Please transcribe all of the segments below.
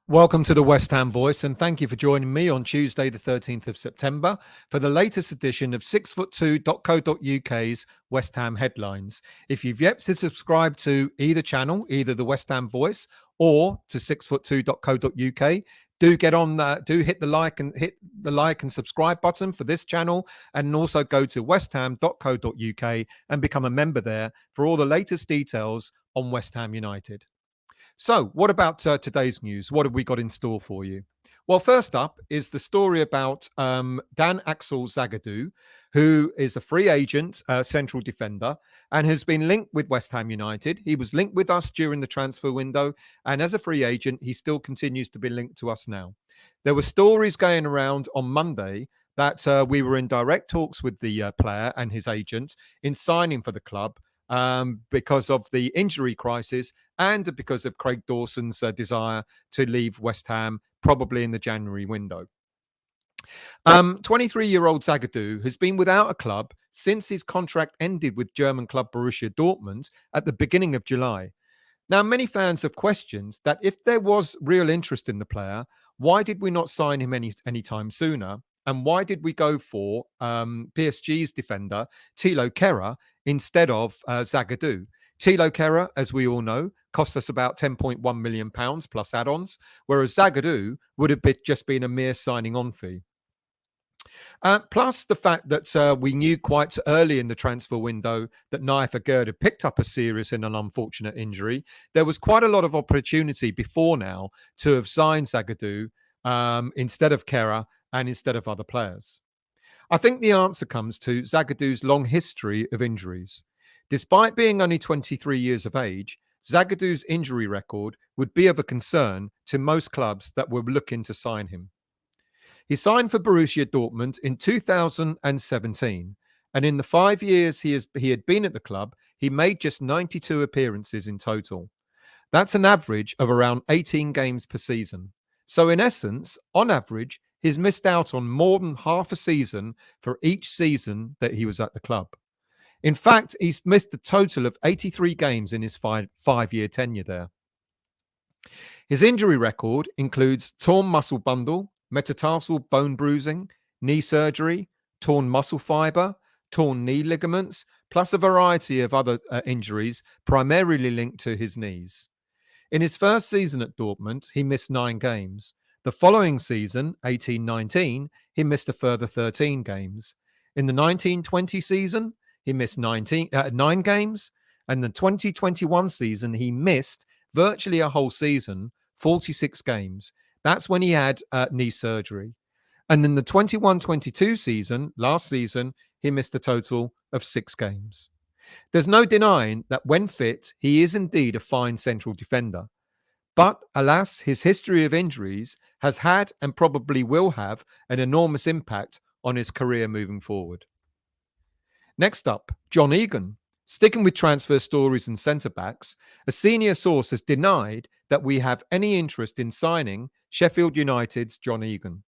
Welcome to the West Ham Voice, and thank you for joining me on Tuesday, the 13th of September, for the latest edition of 6foot2.co.uk's West Ham headlines. If you've yet to subscribe to either channel, either the West Ham Voice or to 6foot2.co.uk, do get on that. Do hit the like and subscribe button for this channel, and also go to westham.co.uk and become a member there for all the latest details on West Ham United. So, what about today's news? What have we got in store for you? Well, first up is the story about Dan Axel Zagadou, who is a free agent central defender and has been linked with West Ham United. He was linked with us during the transfer window, and as a free agent, he still continues to be linked to us now. There were stories going around on Monday that we were in direct talks with the player and his agent in signing for the club because of the injury crisis and because of Craig Dawson's desire to leave West Ham probably in the January window. 23-year-old Zagadou has been without a club since his contract ended with German club Borussia Dortmund at the beginning of July. Now, many fans have questioned that if there was real interest in the player, why did we not sign him any time sooner? And why did we go for PSG's defender, Thilo Kehrer, instead of Zagadou? Thilo Kehrer, as we all know, cost us about £10.1 million plus add-ons, whereas Zagadou would have just been a mere signing-on fee. Plus the fact that we knew quite early in the transfer window that Naif Agurd had picked up a serious and an unfortunate injury. There was quite a lot of opportunity before now to have signed Zagadou instead of Kehrer and instead of other players. I think the answer comes to Zagadou's long history of injuries. Despite being only 23 years of age, Zagadou's injury record would be of a concern to most clubs that were looking to sign him. He signed for Borussia Dortmund in 2017, and in the 5 years he had been at the club, he made just 92 appearances in total. That's an average of around 18 games per season. So in essence, on average, he's missed out on more than half a season for each season that he was at the club. In fact, he's missed a total of 83 games in his five-year tenure there. His injury record includes torn muscle bundle, metatarsal bone bruising, knee surgery, torn muscle fiber, torn knee ligaments, plus a variety of other injuries primarily linked to his knees. In his first season at Dortmund, he missed 9 games. The following season, 18-19, he missed a further 13 games. In the 19-20 season, he missed 9 games. And the 2021 season, he missed virtually a whole season, 46 games. That's when he had knee surgery. And in the 21-22 season, last season, he missed a total of 6 games. There's no denying that when fit, he is indeed a fine central defender. But alas, his history of injuries has had and probably will have an enormous impact on his career moving forward. Next up, John Egan. Sticking with transfer stories and centre-backs, a senior source has denied that we have any interest in signing Sheffield United's John Egan.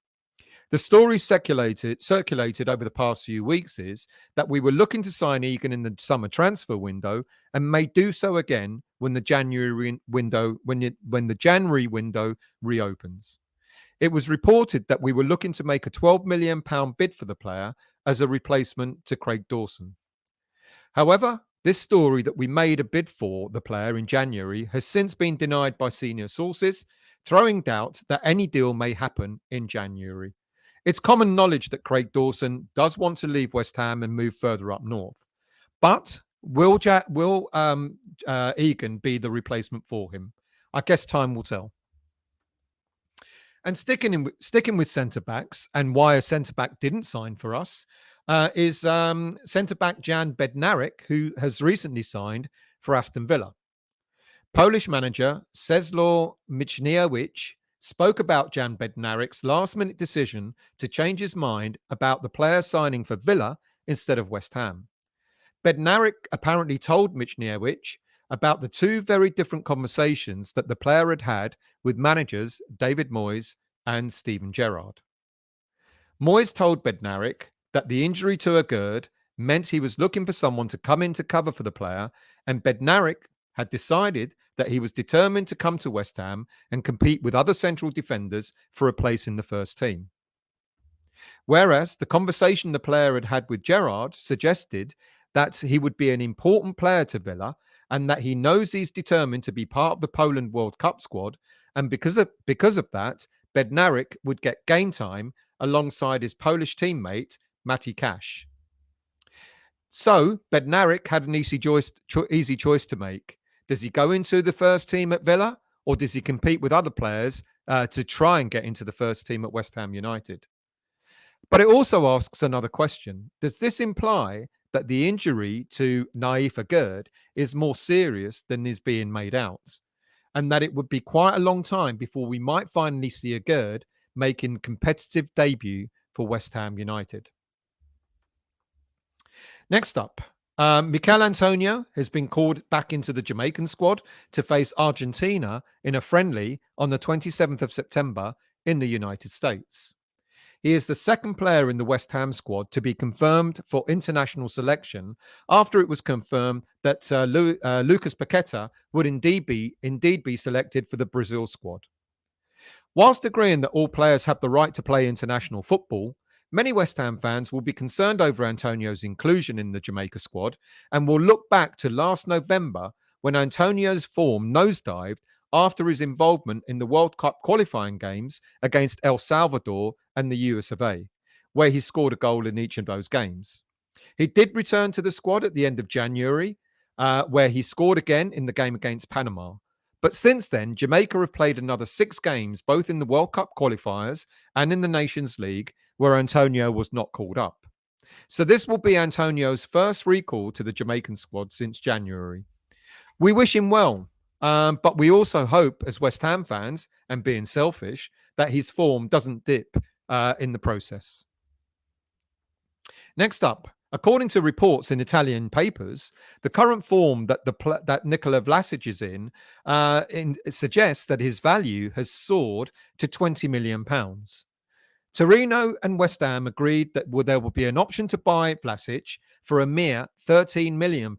The story circulated over the past few weeks is that we were looking to sign Egan in the summer transfer window and may do so again when the January window reopens. It was reported that we were looking to make a £12 million bid for the player as a replacement to Craig Dawson. However, this story that we made a bid for the player in January has since been denied by senior sources, throwing doubt that any deal may happen in January. It's common knowledge that Craig Dawson does want to leave West Ham and move further up north. But will Egan be the replacement for him? I guess time will tell. And sticking with centre-backs and why a centre-back didn't sign for us is centre-back Jan Bednarrick, who has recently signed for Aston Villa. Polish manager Czesław Michniewicz spoke about Jan Bednarrick's last-minute decision to change his mind about the player signing for Villa instead of West Ham. Bednarrick apparently told Michniewicz about the 2 very different conversations that the player had had with managers David Moyes and Steven Gerrard. Moyes told Bednarrick that the injury to Agurd meant he was looking for someone to come in to cover for the player, and Bednarrick had decided that he was determined to come to West Ham and compete with other central defenders for a place in the first team. Whereas the conversation the player had had with Gerrard suggested that he would be an important player to Villa and that he knows he's determined to be part of the Poland World Cup squad. And because of that, Bednarek would get game time alongside his Polish teammate, Mati Cash. So Bednarek had an easy choice to make. Does he go into the first team at Villa, or does he compete with other players to try and get into the first team at West Ham United? But it also asks another question. Does this imply that the injury to Naif Agurd is more serious than is being made out, and that it would be quite a long time before we might finally see Agurd making competitive debut for West Ham United? Next up, Mikel Antonio has been called back into the Jamaican squad to face Argentina in a friendly on the 27th of September in the United States. He is the second player in the West Ham squad to be confirmed for international selection after it was confirmed that Lucas Paqueta would indeed be selected for the Brazil squad. Whilst agreeing that all players have the right to play international football, many West Ham fans will be concerned over Antonio's inclusion in the Jamaica squad and will look back to last November when Antonio's form nosedived after his involvement in the World Cup qualifying games against El Salvador and the US of A, where he scored a goal in each of those games. He did return to the squad at the end of January, where he scored again in the game against Panama. But since then, Jamaica have played another 6 games, both in the World Cup qualifiers and in the Nations League, where Antonio was not called up. So this will be Antonio's first recall to the Jamaican squad since January. We wish him well, but we also hope, as West Ham fans, and being selfish, that his form doesn't dip in the process. Next up, according to reports in Italian papers, the current form that Nikola Vlasic is in suggests that his value has soared to £20 million. Torino and West Ham agreed that there will be an option to buy Vlasic for a mere £13 million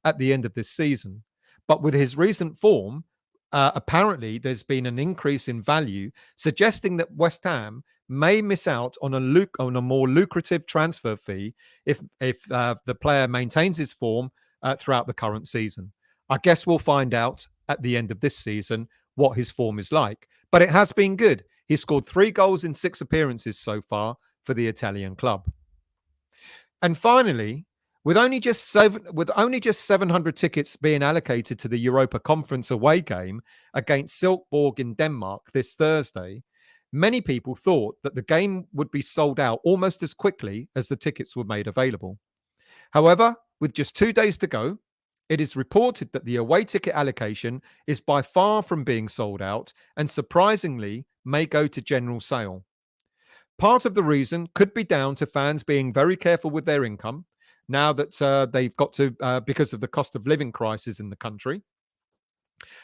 at the end of this season. But with his recent form, apparently there's been an increase in value, suggesting that West Ham may miss out on a more lucrative transfer fee if the player maintains his form throughout the current season. I guess we'll find out at the end of this season what his form is like. But it has been good. He scored 3 goals in 6 appearances so far for the Italian club. And finally, with only just 700 tickets being allocated to the Europa Conference away game against Silkborg in Denmark this Thursday, many people thought that the game would be sold out almost as quickly as the tickets were made available. However, with just 2 days to go, it is reported that the away ticket allocation is by far from being sold out and surprisingly may go to general sale. Part of the reason could be down to fans being very careful with their income now that they've got to, because of the cost of living crisis in the country.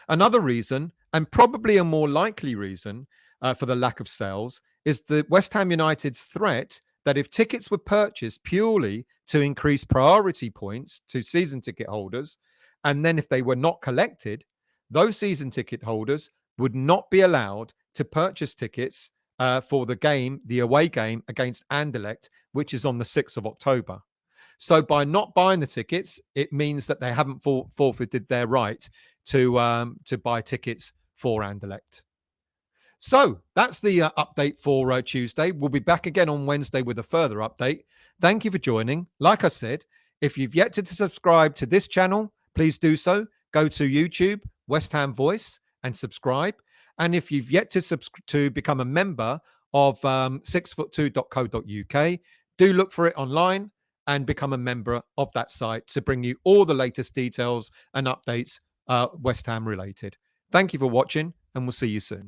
Another reason, and probably a more likely reason for the lack of sales, is the West Ham United's threat that if tickets were purchased purely to increase priority points to season ticket holders, and then if they were not collected, those season ticket holders would not be allowed to purchase tickets for the away game against Anderlecht, which is on the 6th of October. So by not buying the tickets, it means that they haven't forfeited their right to buy tickets for Anderlecht. So that's the update for Tuesday. We'll be back again on Wednesday with a further update. Thank you for joining. Like I said, if you've yet to subscribe to this channel, please do so. Go to YouTube, West Ham Voice, and subscribe. And if you've yet to become a member of 6foot2.co.uk, do look for it online and become a member of that site to bring you all the latest details and updates West Ham related. Thank you for watching, and we'll see you soon.